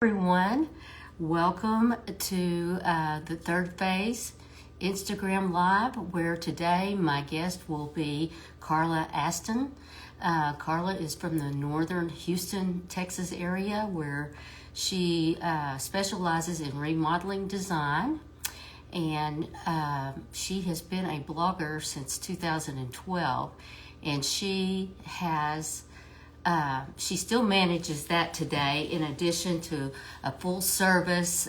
Everyone. Welcome to the third phase Instagram Live, where today my guest will be Carla Aston. Carla is from the northern Houston, Texas area where she specializes in remodeling design. And she has been a blogger since 2012, and she still manages that today in addition to a full service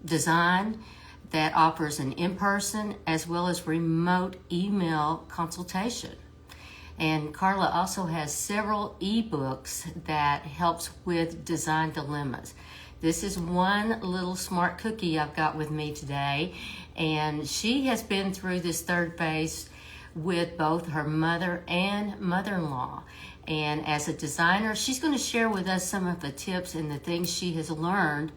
design that offers an in-person as well as remote email consultation. And Carla also has several ebooks that helps with design dilemmas. This is one little smart cookie I've got with me today, and she has been through this third phase with both her mother and mother-in-law. And as a designer, she's going to share with us some of the tips and the things she has learned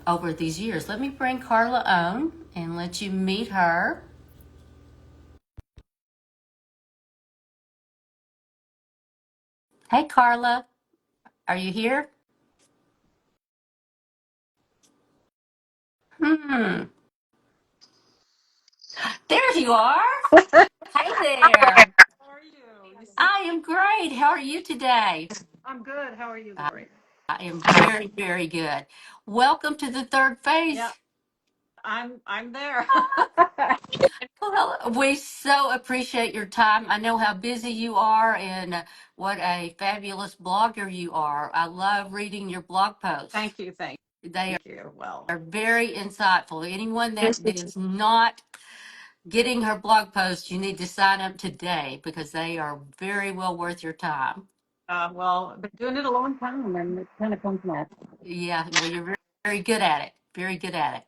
over these years. Let me bring Carla on and let you meet her. Hey, Carla, are you here? Hmm. There you are. Hey there. How are you? I am great. How are you today? I'm good. How are you, I Lori? I am very, very good. Welcome to the third phase. Yeah, I'm there. Well, we so appreciate your time. I know how busy you are and what a fabulous blogger you are. I love reading your blog posts. Thank you, thank They you. Well, are very insightful. Anyone that is not getting her blog posts, you need to sign up today because they are very well worth your time. I've been doing it a long time, and it kind of comes natural. Yeah, well, you're very, very good at it. Very good at it.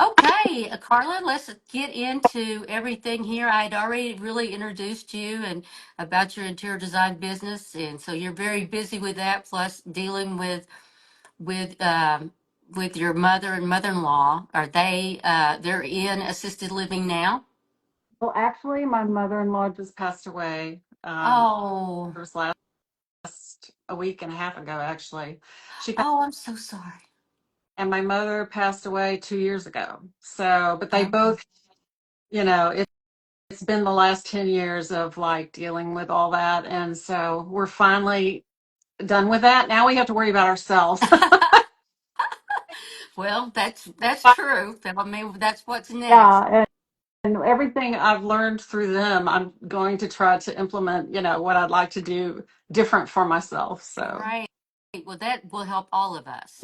Okay, Carla, let's get into everything here. I had already really introduced you and about your interior design business, and so you're very busy with that, plus dealing with with your mother and mother-in-law. Are they they're in assisted living now? Well, actually, my mother-in-law just passed away. Oh, It was last a week and a half ago, actually. She passed, oh, I'm so sorry. and my mother passed away 2 years ago. So, but they Okay. both, you know, it's been the last 10 years of like dealing with all that, and so we're finally done with that. Now we have to worry about ourselves. Well, that's true. I mean, that's what's next. Yeah, and everything I've learned through them, I'm going to try to implement, what I'd like to do different for myself. So, Right. Well, that will help all of us.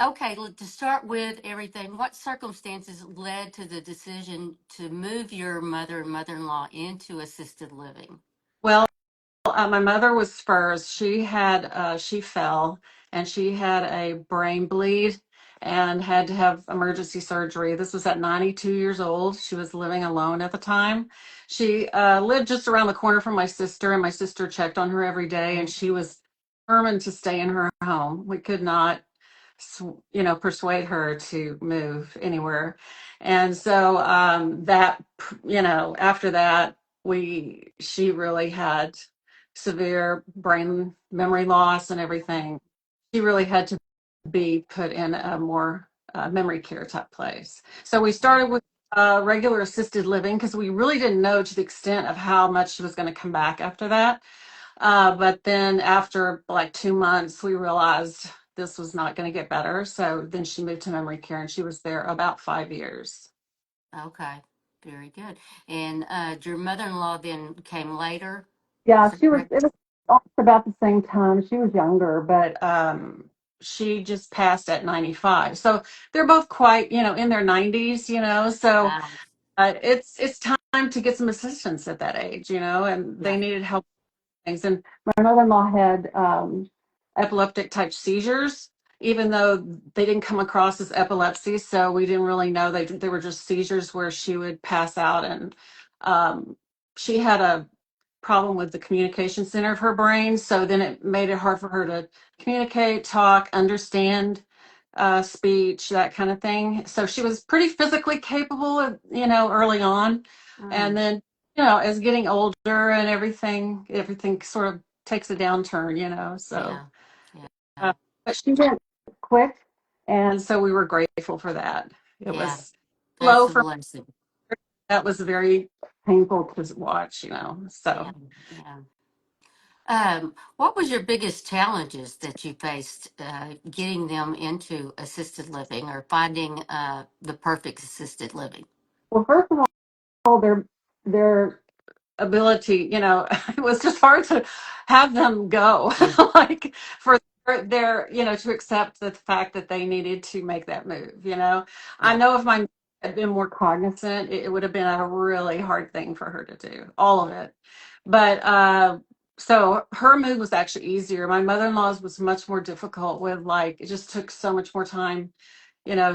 Okay, to start with everything, what circumstances led to the decision to move your mother and mother-in-law into assisted living? well, my mother was first. She fell and she had a brain bleed and had to have emergency surgery. This was at 92 years old. She was living alone at the time. She lived just around the corner from my sister, and my sister checked on her every day, and she was determined to stay in her home. We could not persuade her to move anywhere. And so after that, she really had severe brain memory loss and everything. She really had to be put in a more memory care type place. So we started with regular assisted living because we really didn't know to the extent of how much she was going to come back after that. But then after like 2 months, we realized this was not going to get better. So then she moved to memory care, and she was there about 5 years. Okay, very good. And your mother-in-law then came later, Yeah, is that she was, correct? it was almost about the same time. She was younger, but she just passed at 95. So they're both quite, in their 90s, so Wow. it's time to get some assistance at that age, and Yeah. they needed help with things. And my mother-in-law had epileptic type seizures, even though they didn't come across as epilepsy. So we didn't really know they were just seizures where she would pass out. And she had a problem with the communication center of her brain. So then it made it hard for her to communicate, talk, understand speech, that kind of thing. So she was pretty physically capable, early on. And Mm, then, as getting older and everything sort of takes a downturn, so. yeah. Yeah. uh, but she went quick, and so we were grateful for that. It Yeah, was that's slow a for blessing. that was very painful to watch, Yeah, So yeah. What was your biggest challenges that you faced getting them into assisted living or finding the perfect assisted living? well, first of all, their ability, it was just hard to have them go, Yeah, like for their, to accept the fact that they needed to make that move. I yeah. know if my mom had been more cognizant, it would have been a really hard thing for her to do, all of it. But so her move was actually easier. My mother-in-law's was much more difficult with like, it just took so much more time.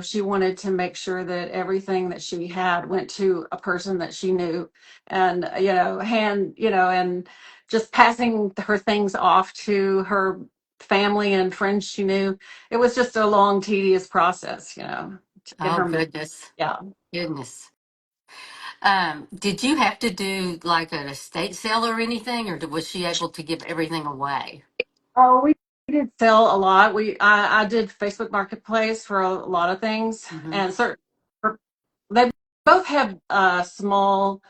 She wanted to make sure that everything that she had went to a person that she knew and, and just passing her things off to her family and friends she knew. It was just a long, tedious process, to get Oh, her moved. goodness. Yeah. Goodness. Did you have to do like an estate sale or anything, or was she able to give everything away? Oh, we did sell a lot. I did Facebook Marketplace for a lot of things, Hmm. and certain they both have small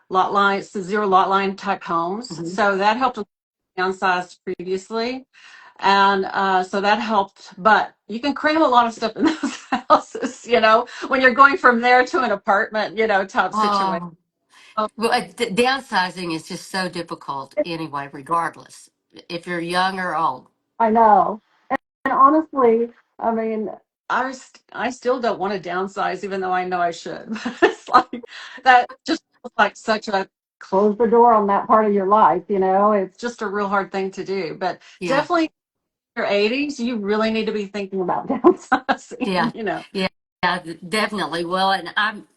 lot lines, so zero lot line type homes. Hmm. So that helped with downsized previously. And so that helped, but you can cram a lot of stuff in those houses, when you're going from there to an apartment, type situation. Oh, well, downsizing is just so difficult anyway, regardless if you're young or old. I know. And honestly, I mean, I still don't want to downsize, even though I know I should. It's like that just feels like such a close the door on that part of your life, It's just a real hard thing to do. But Yeah. definitely in your 80s, you really need to be thinking about Yeah, downsizing. yeah, yeah, definitely. Well, and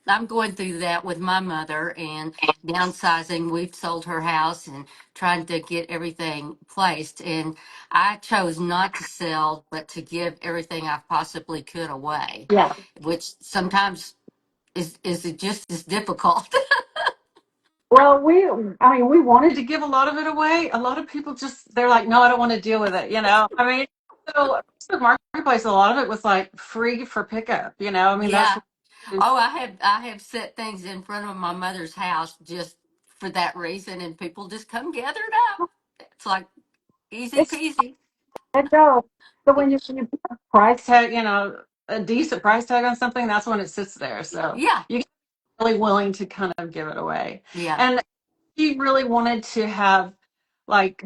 I'm going through that with my mother and downsizing. We've sold her house and trying to get everything placed. And I chose not to sell, but to give everything I possibly could away, Yeah. which sometimes is just as difficult. Well, we wanted to give a lot of it away. A lot of people they're like, no, I don't want to deal with it. I mean, so the marketplace, a lot of it was like free for pickup. I mean, that's Yeah. Oh, I have set things in front of my mother's house just for that reason, and people just come gather it up. It's like easy it's peasy. it goes. So when you put a price tag, a decent price tag on something, that's when it sits there. So Yeah, you get really willing to kind of give it away. yeah. And she really wanted to have like,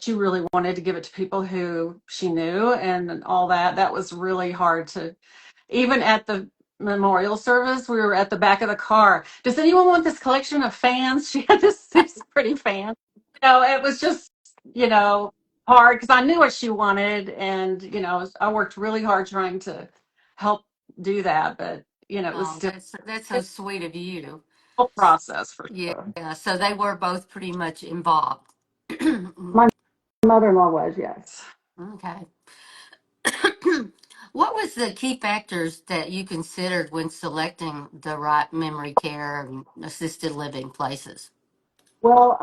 she really wanted to give it to people who she knew and all that. That was really hard to, even at the memorial service, we were at the back of the car. Does anyone want this collection of fans? She had this pretty fan. It was just, you know, hard because I knew what she wanted. And, I worked really hard trying to help do that. But, it was Oh, still that's so it's sweet of you. a process for Yeah, sure. so they were both pretty much involved. My mother-in-law was, yes. Okay. What was the key factors that you considered when selecting the right memory care and assisted living places? Well,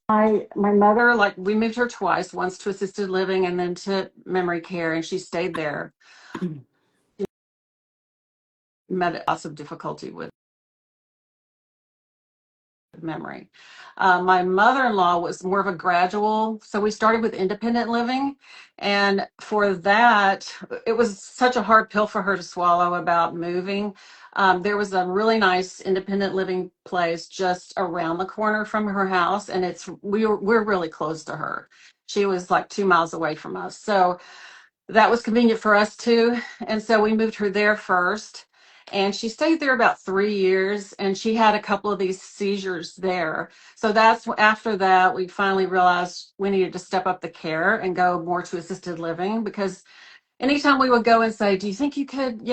my mother, like we moved her twice, once to assisted living and then to memory care, and she stayed there. Met lots of difficulty with memory. My mother-in-law was more of a gradual, so we started with independent living, and for that, it was such a hard pill for her to swallow about moving. There was a really nice independent living place just around the corner from her house, and we're really close to her. She was like 2 miles away from us, so that was convenient for us too. And so we moved her there first. And she stayed there about 3 years and she had a couple of these seizures there. So that's after that, we finally realized we needed to step up the care and go more to assisted living because anytime we would go and say, do you think you could,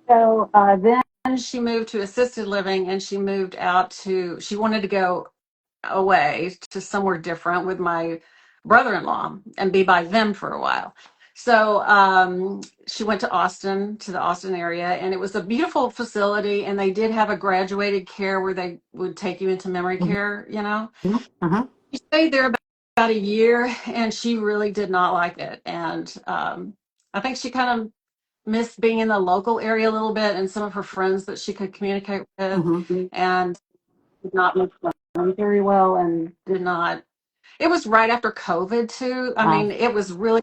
so then she moved to assisted living and she wanted to go away to somewhere different with my brother-in-law and be by them for a while. So she went to Austin, to the Austin area, and it was a beautiful facility. And they did have a graduated care where they would take you into memory care, you know. Mm-hmm. She stayed there about a year, and she really did not like it. And I think she kind of missed being in the local area a little bit and some of her friends that she could communicate with, Mm-hmm. and did not make friends very well, and did not. It was right after COVID too. I mean, it was really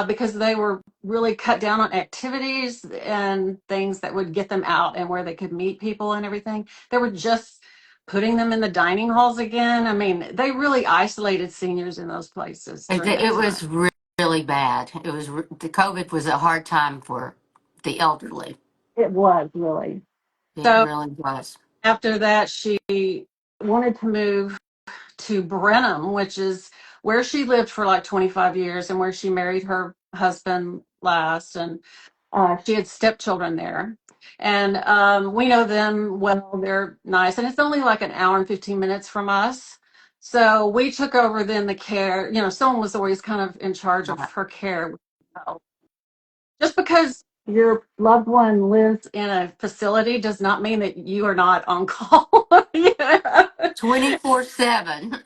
because they were really cut down on activities and things that would get them out and where they could meet people and everything. They were just putting them in the dining halls again. I mean, they really isolated seniors in those places during that It time. was really bad. The COVID was a hard time for the elderly. It was really. It So really was. after that, she wanted to move to Brenham, which is where she lived for like 25 years and where she married her husband last. And she had stepchildren there. And we know them well. They're nice. And it's only like an hour and 15 minutes from us. So we took over then the care. You know, someone was always kind of in charge of Right. her care. Just because your loved one lives in a facility does not mean that you are not on call. Yeah. 24/7.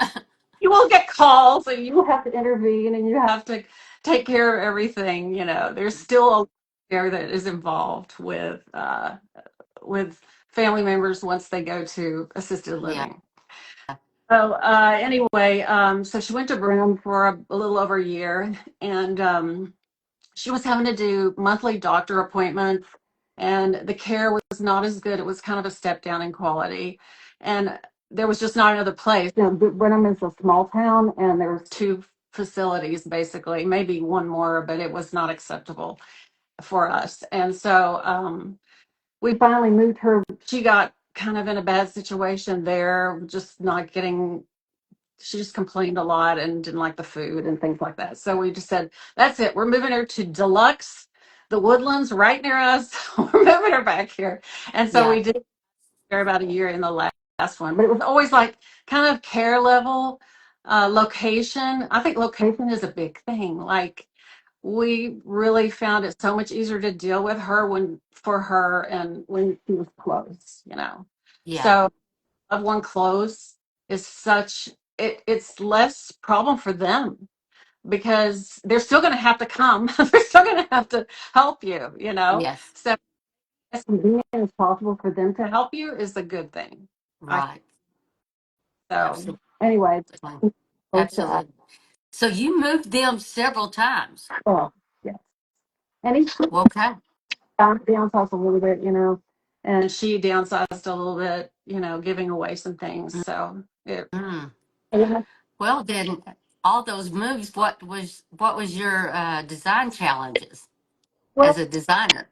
You will get calls and you have to intervene and you have to take care of everything. You know, there's still a care that is involved with family members once they go to assisted Yeah. living. So anyway, so she went to Brim for a little over a year, and she was having to do monthly doctor appointments, and the care was not as good. It was kind of a step down in quality, and there was just not another place. You know, Brenham is a small town, and there was two facilities basically, maybe one more, but it was not acceptable for us. And so we finally moved her. She got kind of in a bad situation there, just not getting, she just complained a lot and didn't like the food and things like that. So we just said, that's it. We're moving her to Deluxe, the Woodlands, right near us. We're moving her back here. And so Yeah. we did care about a year in the last one, but it was always like kind of care level, location. I think location is a big thing. Like we really found it so much easier to deal with her when for her and when she was close, you know. Yeah. So of one close is such it's less problem for them because they're still going to have to come. They're still going to have to help you, you know. Yes. So as convenient as possible for them to help you is a good thing. I Right. so Absolutely. anyway, both that. Absolutely. So you moved them several times. Oh, yes. And he Okay. downsized a little bit, you know, and she downsized a little bit, you know, giving away some things. So it. Mm. Yeah. Well, then all those moves, what was your design challenges Well, as a designer?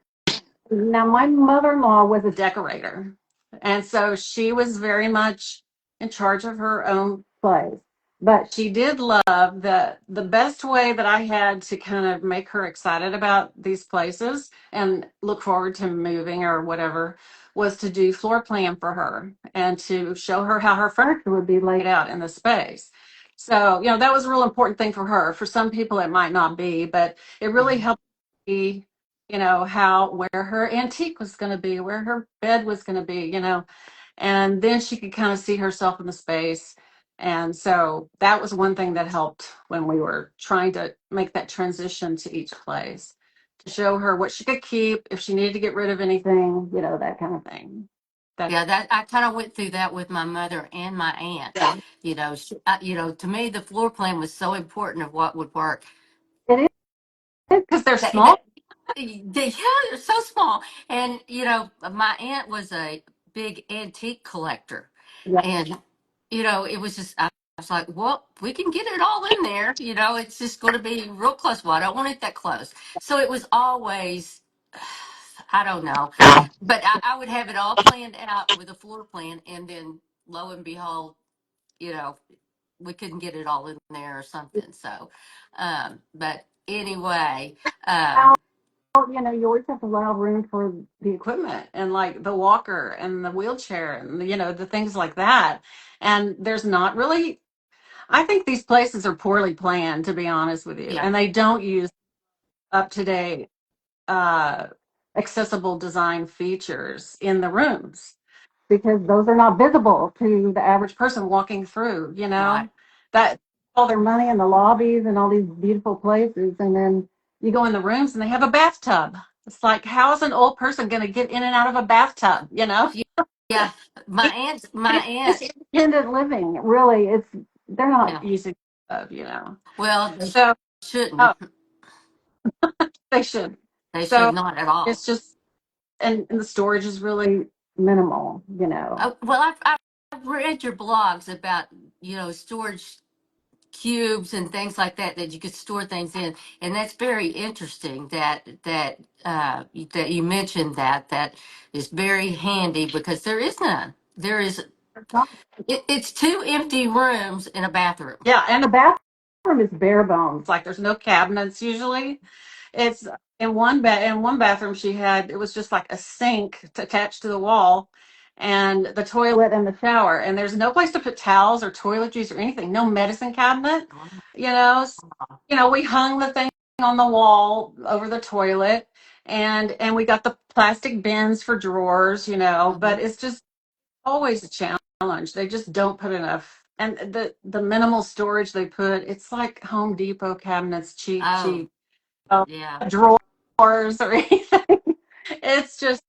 now, my mother-in-law was a decorator, and so she was very much in charge of her own place. But she did love that the best way that I had to kind of make her excited about these places and look forward to moving or whatever was to do floor plan for her and to show her how her furniture would be laid out in the space. So, you know, that was a real important thing for her. For some people, it might not be, but it really Mhm. helped me, you know, how where her antique was going to be, where her bed was going to be, you know, and then she could kind of see herself in the space. And so that was one thing that helped when we were trying to make that transition to each place, to show her what she could keep, if she needed to get rid of anything, you know, that kind of thing. That Yeah, that I kind of went through that with my mother and my aunt. To me, the floor plan was so important of what would work. it is because they're That, that small. yeah, they're so small. And my aunt was a big antique collector, Yeah. and it was just I was like, well, we can get it all in there. It's just going to be real close. Well, I don't want it that close. So it was always, I don't know, but I would have it all planned out with a floor plan, and then lo and behold, you know, we couldn't get it all in there or something. So, but anyway, Now, um, you know, you always have to allow room for the equipment and like the walker and the wheelchair and, you know, the things like that. And there's not really, I think these places are poorly planned, to be honest with you, Yeah, and they don't use up to date, uh, accessible design features in the rooms because those are not visible to the average person walking through. right. That all their money in the lobbies and all these beautiful places, and then you go in the rooms and they have a bathtub. It's like, how is an old person going to get in and out of a bathtub? Yeah, my It's aunt, independent living. Really, they're not yeah. using it. Well, they So, shouldn't. oh, they should. They should So not at it's all. just, and the storage is really minimal. Well, I've read your blogs about storage cubes and things like that that you could store things in, and that's very interesting that you mentioned that is very handy because there is none. There is it's two empty rooms and a bathroom. Yeah, and the bathroom is bare bones. Like there's no cabinets usually. It's in one bathroom she had, it was just like a sink attached to the wall and the toilet and the shower. And there's no place to put towels or toiletries or anything. No medicine cabinet. We hung the thing on the wall over the toilet, and we got the plastic bins for drawers, Mm-hmm. but it's just always a challenge. They just don't put enough. And the minimal storage they put, it's like Home Depot cabinets, cheap, Oh, cheap, uh, yeah. drawers or anything. It's just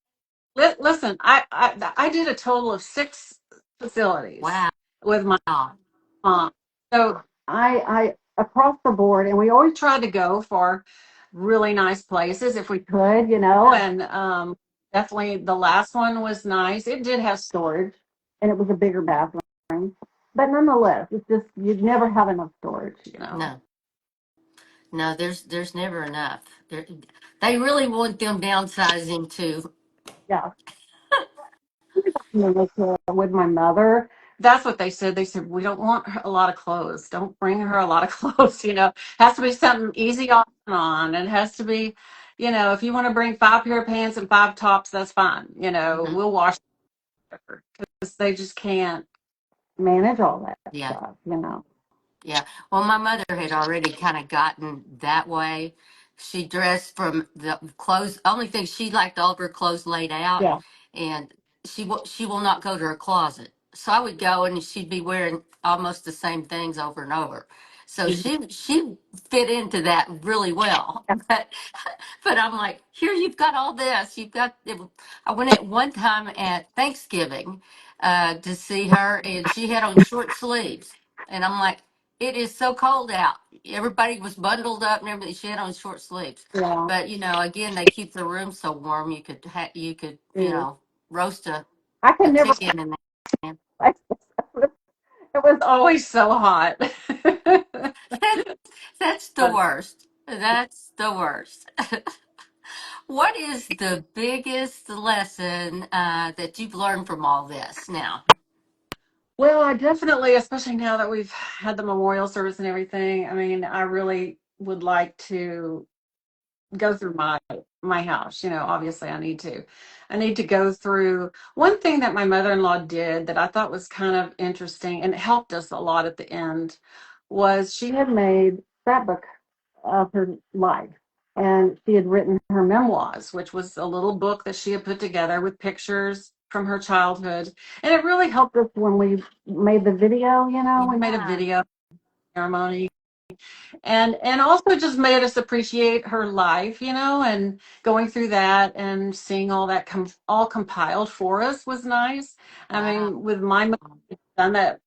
listen. I did a total of 6 facilities Wow. with my mom. So I across the board, and we always tried to go for really nice places if we could. And definitely the last one was nice. It did have storage, and it was a bigger bathroom, but nonetheless, it's just you'd never have enough storage. No, no, there's never enough. They really want them downsizing too. Yeah. With my mother. That's what they said. They said, we don't want a lot of clothes. Don't bring her a lot of clothes. Has to be something easy off and on. And it has to be, if you want to bring 5 pair of pants and 5 tops, that's fine. Hmm. We'll wash her because they just can't manage all that Yeah. stuff. Yeah. Well, my mother had already kind of gotten that way. She dressed from the clothes. Only thing she liked all of her clothes laid out, Yeah. and she will not go to her closet. So I would go, and she'd be wearing almost the same things over and over. So she fit into that really well. But I'm like, here you've got all this. You've got. I went at one time at Thanksgiving to see her, and she had on short sleeves, and I'm like. It is so cold out. Everybody was bundled up and everything. She had on short sleeves. Yeah. But again, they keep the room so warm. You could roast I a can never. chicken in there. It was always so hot. That, that's the worst. That's the worst. What is the biggest lesson that you've learned from all this now? Well, I definitely, especially now that we've had the memorial service and everything, I mean, I really would like to go through my house. Obviously I need to. I need to go through one thing that my mother-in-law did that I thought was kind of interesting and it helped us a lot at the end was she had made that book of her life. And she had written her memoirs, which was a little book that she had put together with pictures from her childhood. And it really helped us when we made the video. We made a Yeah. video ceremony and also just made us appreciate her life, and going through that and seeing all that all compiled for us was nice. I Wow. mean, with my mother, we've done that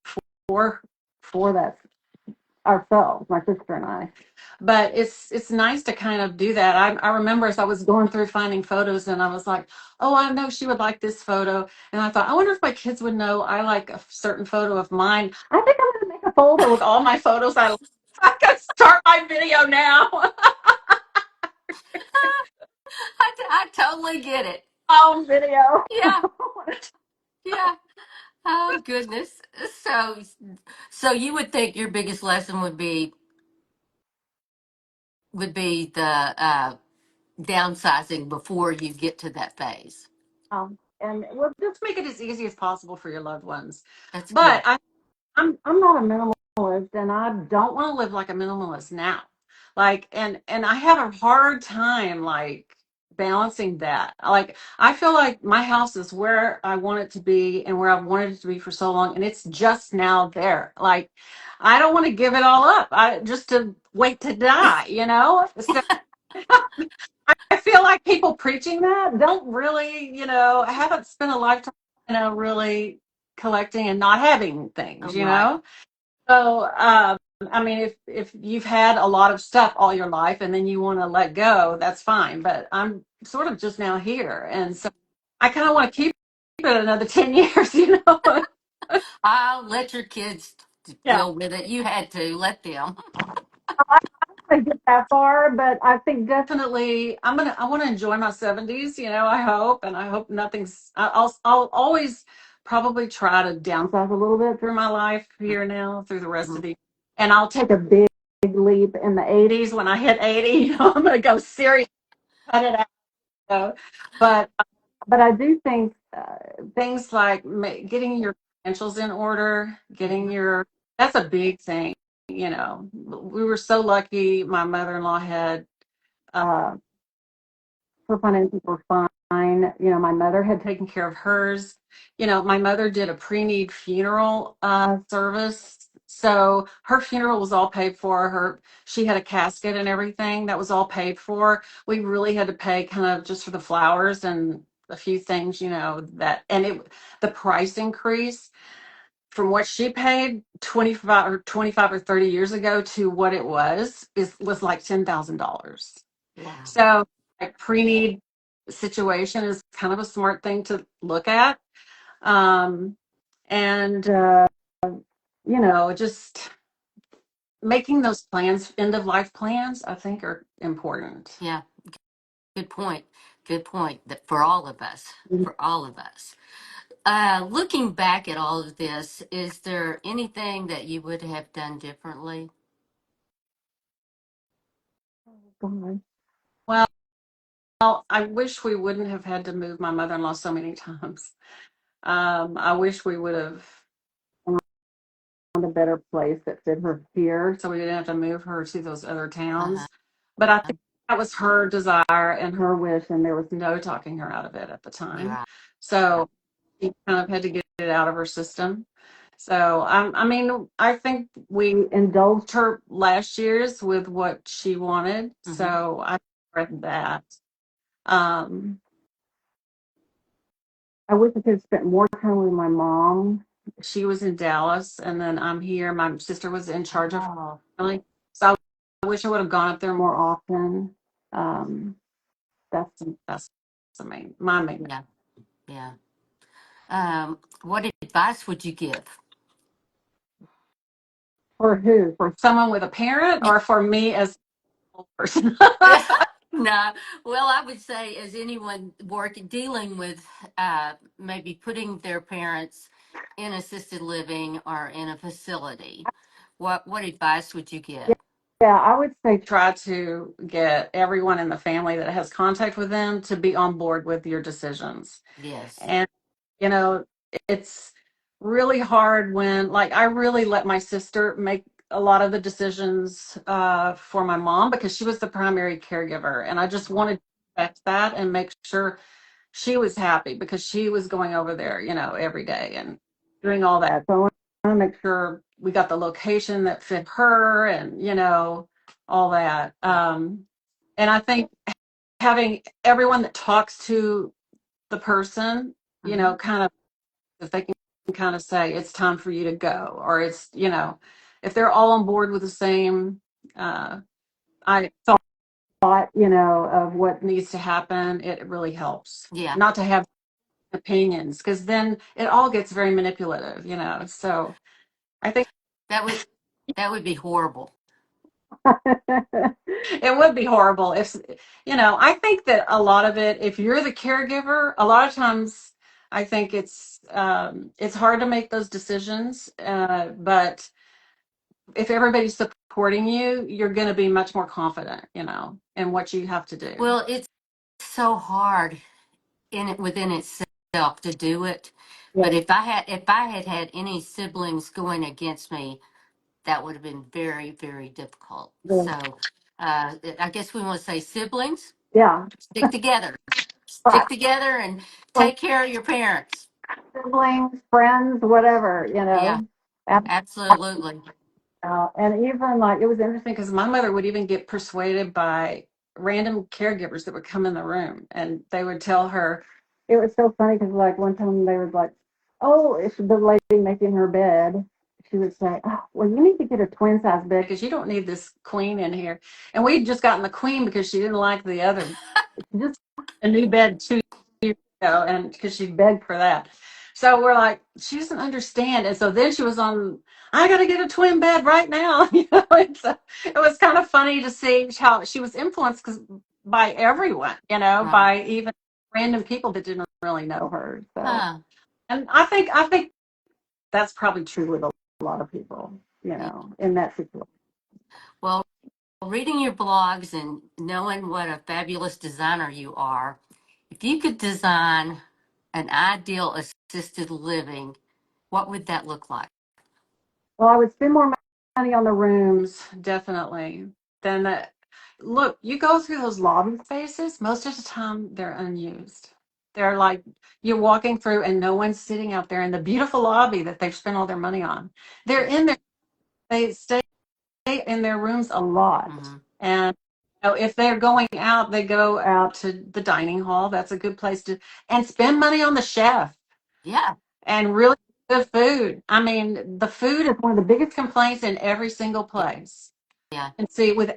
for that ourselves, my sister and I. But it's nice to kind of do that. I remember as I was going through finding photos, and I was like, oh, I know she would like this photo. And I thought, I wonder if my kids would know I like a certain photo of mine. I think I'm going to make a folder with all my photos. I can start my video now. I totally get it. Home video. Yeah. Yeah. Oh goodness. So so you would think your biggest lesson would be the downsizing before you get to that phase. And well, just make it as easy as possible for your loved ones. That's But good. I'm not a minimalist and I don't want to live like a minimalist now. Like, and I have a hard time like balancing that. Like, I feel like my house is where I want it to be and where I've wanted it to be for so long, and it's just now there. Like, I don't want to give it all up. I just to wait to die, you know? So I feel like people preaching that don't really, haven't spent a lifetime, really collecting and not having things, you Right. know? So, I mean, if you've had a lot of stuff all your life and then you want to let go, that's fine. But I'm sort of just now here, and so I kind of want to keep it another 10 years, you know? I'll let your kids Yeah. deal with it. You had to let them. I get that far, but I think definitely I want to enjoy my 70s, I hope, and I hope nothing's I'll always probably try to downsize a little bit through my life here now through the rest Mhm. of the and I'll take a big leap in the 80s when I hit 80, I'm going to go serious, cut it out. But I do think things like getting your financials in order, getting Mhm. your that's a big thing. We were so lucky. My mother-in-law had uh, her finances were fine. My mother had taken care of hers. My mother did a pre-need funeral service. So her funeral was all paid for. She had a casket and everything that was all paid for. We really had to pay kind of just for the flowers and a few things, the price increase from what she paid 25 or 30 years ago to what it was like $10,000. Wow. So, like pre-need situation is kind of a smart thing to look at. Um, and, just making those plans, end of life plans, I think are important. Yeah. Good point. Good point. That for all of us. For all of us. Looking back at all of this, is there anything that you would have done differently? God. Well, I wish we wouldn't have had to move my mother-in-law so many times. I wish we would have found a better place that fit her here so we didn't have to move her to those other Uh-huh. towns. But I think that was her desire and her wish, and there was no talking her out of it at the You're time. right. So she kind of had to get it out of her system. So, I mean, I think we indulged her last year's with what she wanted. Mm-hmm. So I regret that. Um, I wish I could have spent more time with my mom. She was in Dallas, and then I'm here. My sister was in charge of her Oh, family, so I wish I would have gone up there more often. Um, that's my main. yeah. Yeah. What advice would you give? For who? For someone with a parent, or for me as a person? No, well, I would say as anyone working dealing with maybe putting their parents in assisted living or in a facility, what advice would you give? Yeah, I would say try to get everyone in the family that has contact with them to be on board with your decisions. Yes. And, you know, it's really hard when, like, I really let my sister make a lot of the decisions for my mom because she was the primary caregiver. And I just wanted to respect that and make sure she was happy because she was going over there, every day and doing all that. So I want to make sure we got the location that fit her and, all that. Yeah. And I think having everyone that talks to the person, Hmm. kind of, if they can kind of say, it's time for you to go, or if they're all on board with the same, I thought, of what needs to happen, it really helps Yeah. not to have opinions because then it all gets very manipulative, so I think That would that would be horrible. it would be horrible if I think that a lot of it, if you're the caregiver, a lot of times I think it's hard to make those decisions, but if everybody's supporting you, you're going to be much more confident, in what you have to do. Well, it's so hard in it within itself to do it. But Yeah. if I had had any siblings going against me, that would have been very, very difficult. Yeah. So I guess we want to say siblings, Yeah. stick together. Right. Stick together and Like take care of your parents. siblings, friends, whatever, Yeah, absolutely. And even like it was interesting because my mother would even get persuaded by random caregivers that would come in the room and they would tell her. It was so funny because like one time they was like, "Oh, it's the lady making her bed." She would say, "Oh, well, you need to get a twin size bed because you don't need this queen in here." And we'd just gotten the queen because she didn't like the other. She just a new bed 2 years ago, and because she begged for that. So we're like, she doesn't understand. And so then she was on, I got to get a twin bed right now. It was kind of funny to see how she was influenced by everyone, Right. by even random people that didn't really know her. So, Huh. and I think that's probably true with a lot of people, Yeah. in that situation. Well, reading your blogs and knowing what a fabulous designer you are, if you could design an ideal assisted living, what would that look like? Well, I would spend more money on the rooms, definitely, than the. Look, you go through those lobby spaces, most of the time they're unused. They're like you're walking through and no one's sitting out there in the beautiful lobby that they've spent all their money on. They're in there, they stay in their rooms a lot. Mm-hmm. And if they're going out, they go out to the dining hall. That's a good place to, and spend money on the chef Yeah. and really good food. I mean, the food is one of the biggest complaints in every single place. Yeah. And see, with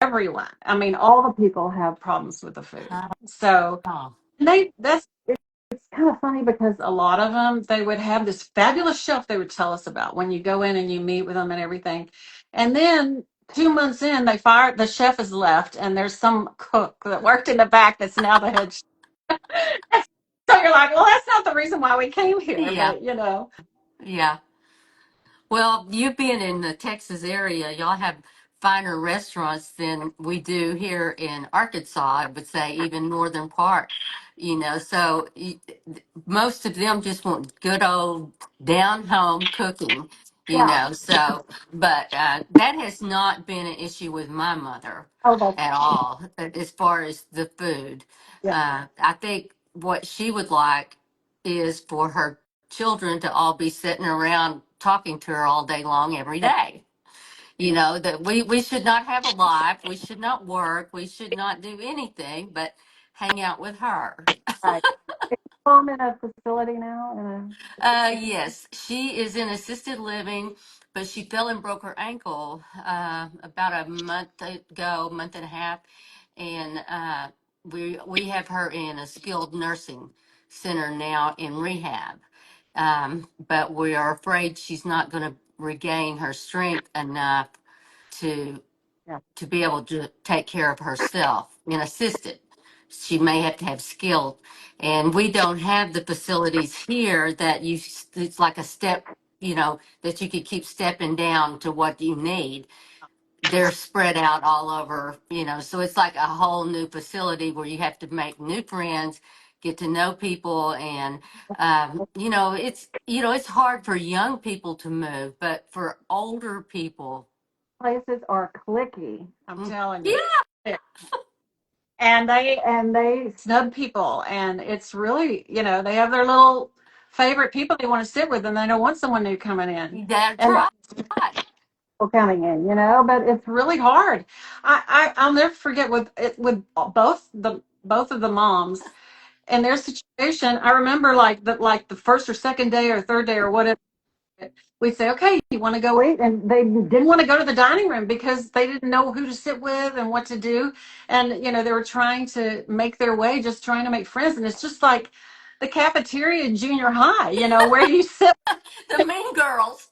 everyone, I mean, all the people have problems with the food. So Oh, it's kind of funny because a lot of them, they would have this fabulous shelf they would tell us about when you go in and you meet with them and everything. And then 2 months in, they fired, the chef has left, and there's some cook that worked in the back that's now the head chef. So you're like, well, that's not the reason why we came here, yeah. but you know. Yeah. Well, you being in the Texas area, y'all have finer restaurants than we do here in Arkansas, I would say, even northern part, So most of them just want good old down home cooking, Yeah. So, but that has not been an issue with my mother Oh, that's at all, as far as the food. yeah. I think what she would like is for her children to all be sitting around talking to her all day long every day. That we should not have a life, we should not work, we should not do anything but hang out with her. Right. Is your mom in a facility now? Yes, she is in assisted living, but she fell and broke her ankle about a month ago, month and a half, and we have her in a skilled nursing center now in rehab. But we are afraid she's not going to regain her strength enough to Yeah. to be able to take care of herself and assisted. She may have to have skilled, and we don't have the facilities here that it's like a step, that you could keep stepping down to what you need. They're spread out all over, so it's like a whole new facility where you have to make new friends, get to know people, and it's hard for young people to move, but for older people, Places are clicky. I'm telling you. yeah. And they snub people, and it's really, they have their little favorite people they want to sit with, and they don't want someone new coming in. That's And right. people coming in, but it's really hard. I'll never forget with both of the moms and their situation. I remember like the first or second day or third day or whatever, we'd say, okay, you want to go eat? And they didn't want to go to the dining room because they didn't know who to sit with and what to do. And, they were trying to make their way, just trying to make friends. And it's just like the cafeteria in junior high, where you sit. The Mean Girls.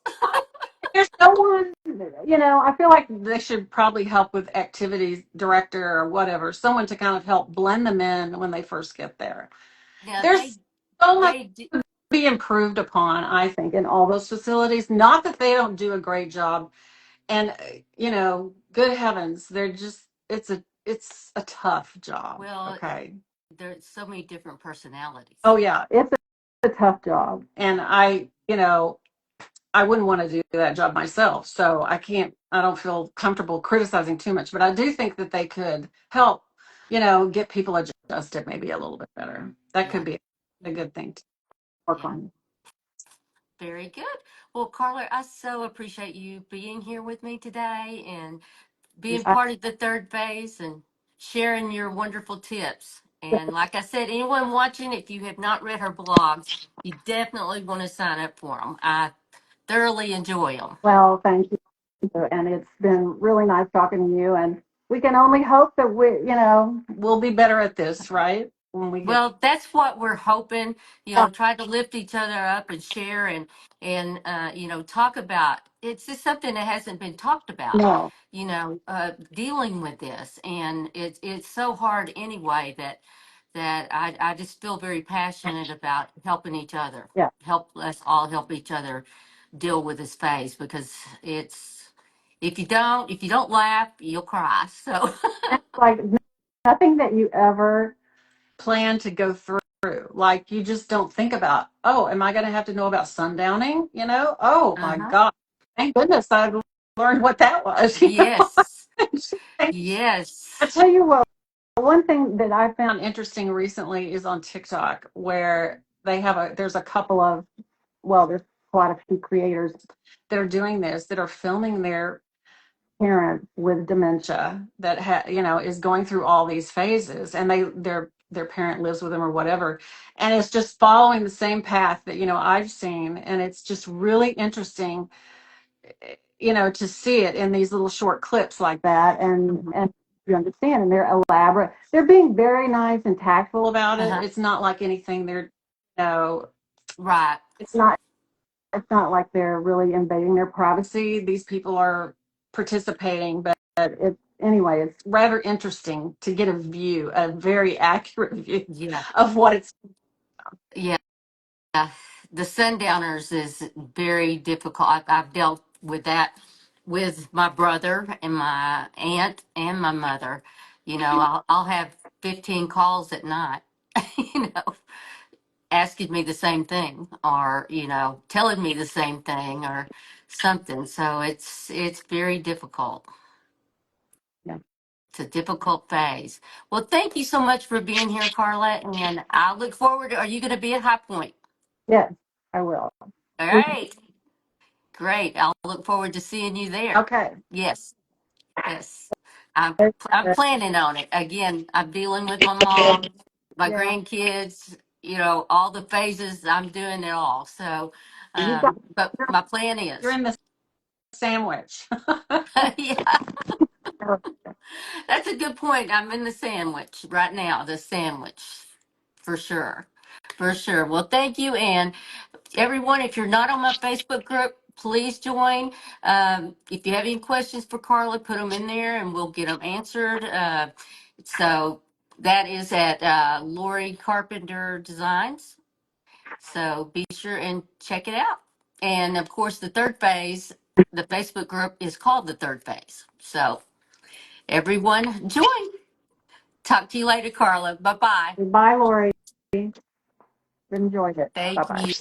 There's no one, I feel like they should probably help with activities director or whatever, someone to kind of help blend them in when they first get there. Now There's so much they do, to be improved upon, I think, in all those facilities. Not that they don't do a great job. And, good heavens, it's a tough job. well. Okay. There's so many different personalities. Oh, yeah. It's a tough job. And I wouldn't want to do that job myself. So I don't feel comfortable criticizing too much, but I do think that they could help, get people adjusted maybe a little bit better. That Yeah, could be a good thing to work yeah. on. Very good. Well, Carla, I so appreciate you being here with me today and being I, part of the third phase and sharing your wonderful tips. And like I said, anyone watching, if you have not read her blogs, you definitely want to sign up for them. I thoroughly enjoy them. well, thank you. And it's been really nice talking to you. And we can only hope that we'll be better at this, right? When we get, Well, that's what we're hoping, try to lift each other up and share and talk about. It's just something that hasn't been talked about, no, dealing with this. And it's so hard anyway that I just feel very passionate about helping each other, yeah. help us all help each other deal with this phase because it's, if you don't laugh, you'll cry. So, It's like nothing that you ever plan to go through. Like you just don't think about, oh, am I going to have to know about sundowning? Oh my uh-huh. God. Thank goodness I learned what that was. Yes. I Yes. tell you what, one thing that I found interesting recently is on TikTok where there's a couple of, well, there's quite a few creators that are doing this, that are filming their parent with dementia that is going through all these phases, and their parent lives with them or whatever, and it's just following the same path that I've seen, and it's just really interesting, to see it in these little short clips like that, and Mhm. and you understand, and they're elaborate, they're being very nice and tactful about it. Uh-huh. It's not like anything they're, Right. it's not it's not like they're really invading their privacy. These people are participating, but it's rather interesting to get a very accurate view Yeah. of what it's. Yeah. The sundowners is very difficult. I've dealt with that with my brother and my aunt and my mother. I'll have 15 calls at night, you know, asking me the same thing or, telling me the same thing or something. So it's very difficult. Yeah. It's a difficult phase. Well, thank you so much for being here, Carla. And I look forward to, are you going to be at High Point? Yes, I will. All right. Great. I'll look forward to seeing you there. Okay. Yes. Yes. I'm planning on it. Again, I'm dealing with my mom, my Yeah. grandkids, all the phases. I'm doing it all. So, You got but my plan you're is, in the sandwich. yeah, that's a good point. I'm in the sandwich right now, the sandwich for sure. For sure. Well, thank you. And everyone, if you're not on my Facebook group, please join. If you have any questions for Carla, put them in there and we'll get them answered. So that is at Lori Carpenter Designs. So be sure and check it out. And of course, the third phase, the Facebook group is called the third phase. So everyone join. Talk to you later, Carla. Bye bye. Bye, Lori. Enjoyed it. Bye Thank bye. you.